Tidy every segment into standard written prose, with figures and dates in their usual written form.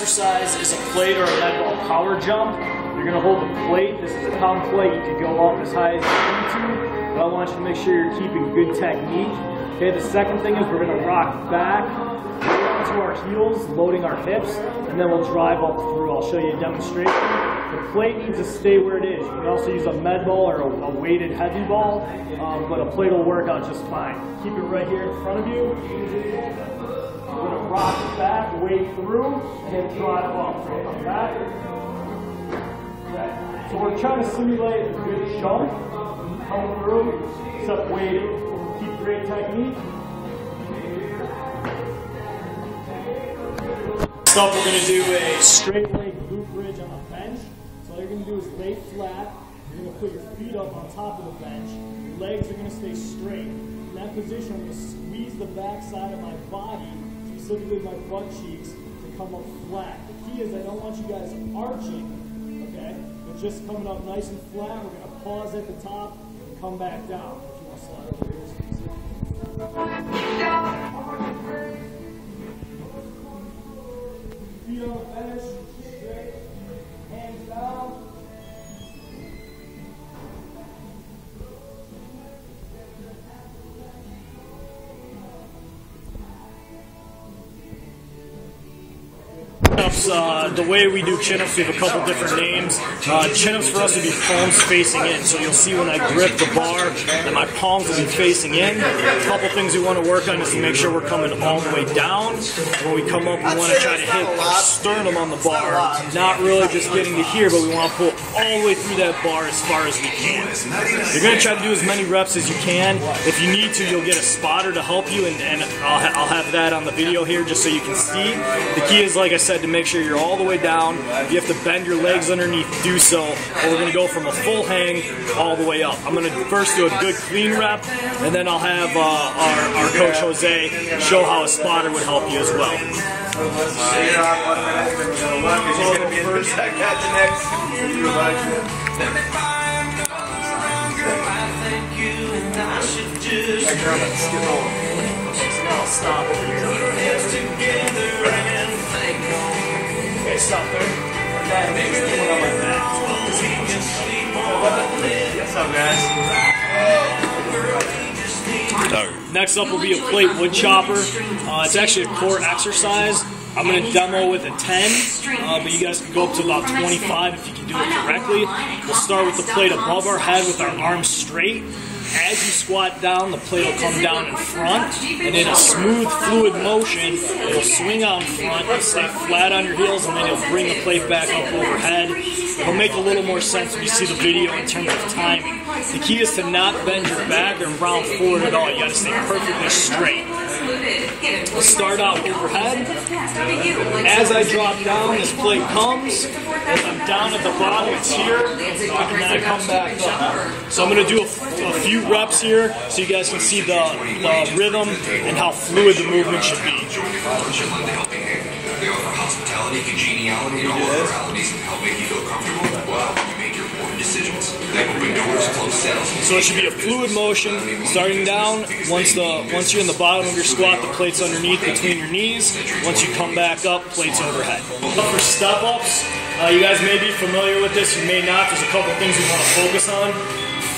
Exercise is a plate or a med ball power jump. You're going to hold the plate. This is a pound plate. You can go up as high as you need to, but I want you to make sure you're keeping good technique. Okay, the second thing is we're going to rock back onto our heels, loading our hips, and then we'll drive up through. I'll show you a demonstration. The plate needs to stay where it is. You can also use a med ball or a weighted heavy ball, but a plate will work out just fine. Keep it right here in front of you. We're going to rock it back, wade through, and then drive up. So come back. Okay. So we're trying to simulate a good jump. Come through, except wading. Keep great technique. Next up, we're going to do a straight leg glute bridge on a bench. So all you're going to do is lay flat. You're going to put your feet up on top of the bench. Your legs are going to stay straight. In that position, I'm going to squeeze the back side of my body, specifically my butt cheeks, to come up flat. The key is I don't want you guys arching, okay, but just coming up nice and flat. We're going to pause at the top and come back down. If you want to slide over here. Feet on the bench, straight, hands down. The way we do chin-ups, we have a couple different names. Chin-ups for us would be palms facing in. So you'll see when I grip the bar that my palms will be facing in. A couple things we want to work on is to make sure we're coming all the way down. When we come up, we want to try to hit our sternum on the bar. Not really just getting to here, but we want to pull all the way through that bar as far as we can. You're going to try to do as many reps as you can. If you need to, you'll get a spotter to help you, and I'll have that on the video here just so you can see. The key is, like I said, to make sure you're all the way down. If you have to bend your legs underneath, do so. Or we're going to go from a full hang all the way up. I'm going to first do a good clean rep, and then I'll have our coach Jose show how a spotter would help you as well. Stop over here. Okay, stop there. What's up, guys? Next up will be a plate wood chopper. It's actually a core exercise. I'm going to demo with a 10, but you guys can go up to about 25 if you can do it correctly. We'll start with the plate above our head with our arms straight. As you squat down, the plate will come down in front, and in a smooth, fluid motion, it'll swing out in front, and stay flat on your heels, and then it'll bring the plate back up overhead. It'll make a little more sense when you see the video in terms of timing. The key is to not bend your back or round forward at all. You got to stay perfectly straight. We'll start out overhead. As I drop down, this plate comes. As I'm down at the bottom, it's here, and then I come back up. So I'm going to do a few reps here so you guys can see the rhythm and how fluid the movement should be. Hospitality, congeniality, and all other qualities help make you feel comfortable while you make your important decisions. They open doors, close sales. So it should be a fluid motion, starting down. Once you're in the bottom of your squat, the plate's underneath between your knees. Once you come back up, plate's overhead. For step-ups, you guys may be familiar with this, you may not. There's a couple things we want to focus on.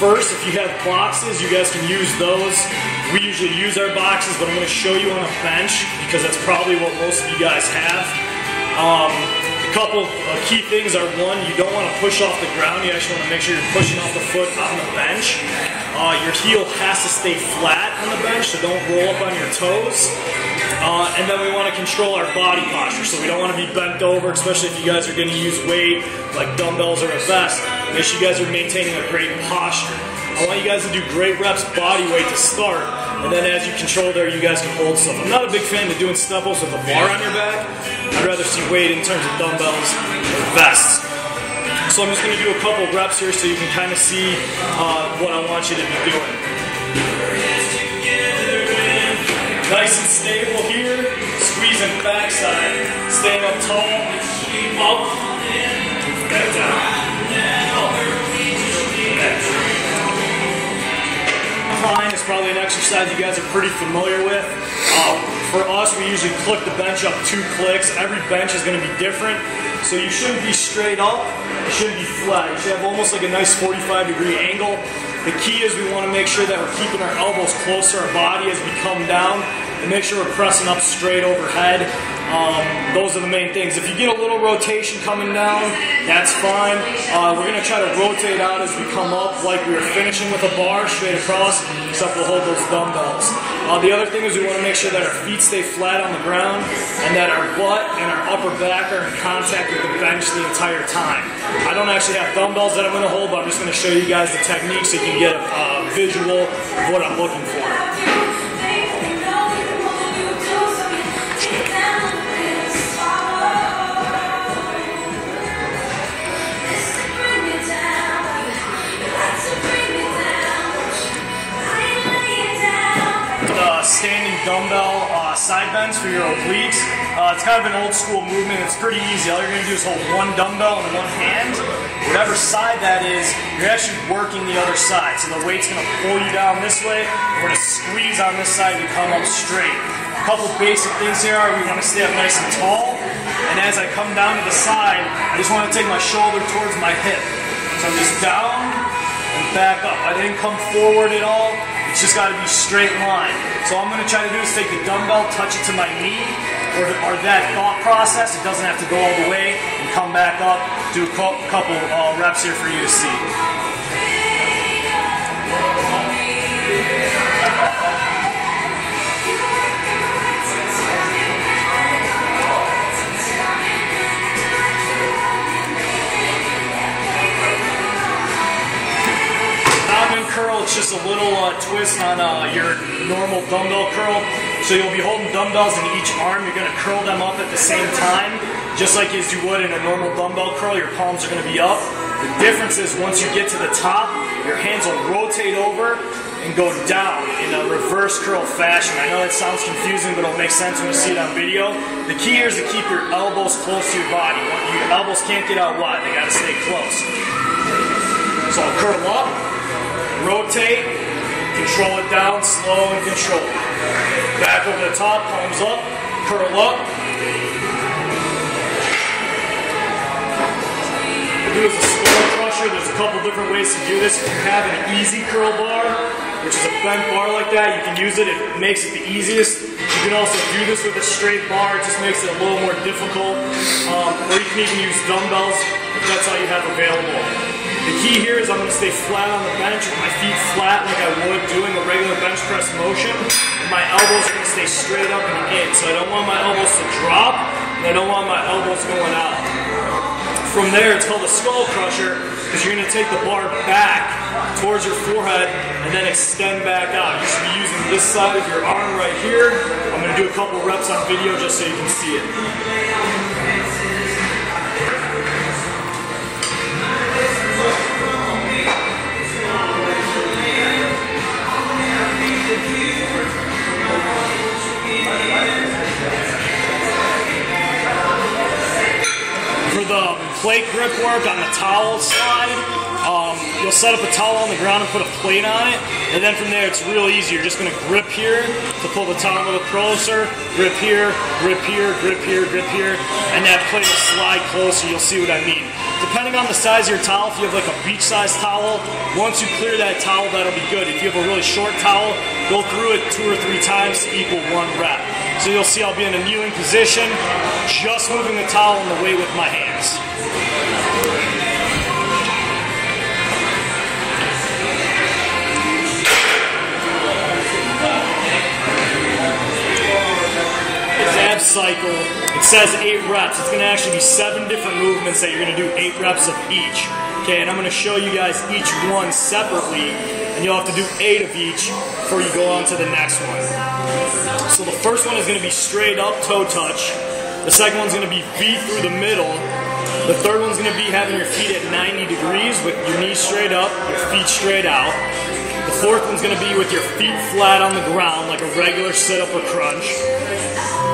First, if you have boxes, you guys can use those. We usually use our boxes, but I'm going to show you on a bench because that's probably what most of you guys have. A couple key things are, one, you don't want to push off the ground. You actually want to make sure you're pushing off the foot on the bench. Your heel has to stay flat on the bench, so don't roll up on your toes. And then we want to control our body posture, so we don't want to be bent over, especially if you guys are going to use weight like dumbbells or a vest. Make sure you guys are maintaining a great posture. I want you guys to do great reps body weight to start, and then as you control there, you guys can hold stuff. I'm not a big fan of doing step-ups with a bar on your back. I'd rather see weight in terms of dumbbells or vests. So I'm just going to do a couple reps here so you can kind of see what I want you to be doing. Nice and stable here, squeezing backside, staying up tall, up, back down. Incline is probably an exercise you guys are pretty familiar with. For us, we usually click the bench up 2 clicks. Every bench is going to be different. So you shouldn't be straight up, you shouldn't be flat. You should have almost like a nice 45-degree angle. The key is we want to make sure that we're keeping our elbows close to our body as we come down, and make sure we're pressing up straight overhead. Those are the main things. If you get a little rotation coming down, that's fine. We're going to try to rotate out as we come up like we were finishing with a bar straight across, except we'll hold those dumbbells. The other thing is we want to make sure that our feet stay flat on the ground and that our butt and our upper back are in contact with the bench the entire time. I don't actually have dumbbells that I'm going to hold, but I'm just going to show you guys the technique so you can get a visual of what I'm looking for. Standing dumbbell side bends for your obliques. It's kind of an old school movement. It's pretty easy. All you're going to do is hold one dumbbell in one hand. Whatever side that is, you're actually working the other side. So the weight's going to pull you down this way. We're going to squeeze on this side and come up straight. A couple basic things here are we want to stay up nice and tall. And as I come down to the side, I just want to take my shoulder towards my hip. So I'm just down and back up. I didn't come forward at all. It's just got to be straight line. So all I'm going to try to do is take the dumbbell, touch it to my knee, or that thought process. It doesn't have to go all the way, and come back up. Do a couple reps here for you to see. Curl, it's just a little twist on your normal dumbbell curl. So you'll be holding dumbbells in each arm. You're going to curl them up at the same time, just like as you would in a normal dumbbell curl. Your palms are going to be up. The difference is once you get to the top, your hands will rotate over and go down in a reverse curl fashion. I know that sounds confusing, but it'll make sense when you see it on video. The key here is to keep your elbows close to your body. Your elbows can't get out wide. They got to stay close. So I'll curl up. Rotate, control it down, slow and control. Back over the top, palms up, curl up. We'll do is a skull crusher. There's a couple different ways to do this. If you have an easy curl bar, which is a bent bar like that, you can use it. It makes it the easiest. You can also do this with a straight bar. It just makes it a little more difficult. Or you can even use dumbbells if that's all you have available. The key here is I'm going to stay flat on the bench with my feet flat like I would doing a regular bench press motion. And my elbows are going to stay straight up and in. So I don't want my elbows to drop, and I don't want my elbows going out. From there, it's called a skull crusher because you're going to take the bar back towards your forehead and then extend back out. You should be using this side of your arm right here. I'm going to do a couple reps on video just so you can see it. For the plate grip work on the towel side, you'll set up a towel on the ground and put a plate on it, and then from there it's real easy. You're just going to grip here to pull the towel a little closer, grip here, grip here, grip here, grip here, and that plate will slide closer. You'll see what I mean. Depending on the size of your towel, if you have like a beach-sized towel, once you clear that towel, that'll be good. If you have a really short towel, go through it 2 or 3 times to equal 1 rep. So you'll see I'll be in a kneeling position, just moving the towel in the way with my hands. Ab cycle, it says 8 reps. It's going to actually be 7 different movements that you're going to do 8 reps of each. Okay, and I'm going to show you guys each one separately, and you'll have to do 8 of each before you go on to the next one. So the first one is going to be straight up toe touch. The second one's going to be feet through the middle. The third one's going to be having your feet at 90 degrees with your knees straight up, your feet straight out. The fourth one's going to be with your feet flat on the ground like a regular sit-up or crunch.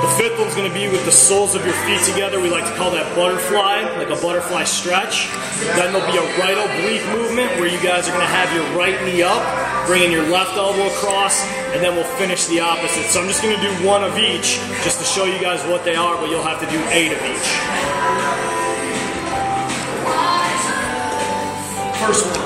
The fifth one's going to be with the soles of your feet together. We like to call that butterfly, like a butterfly stretch. Then there'll be a right oblique movement where you guys are going to have your right knee up, bringing your left elbow across, and then we'll finish the opposite. So I'm just going to do one of each just to show you guys what they are, but you'll have to do 8 of each. First one.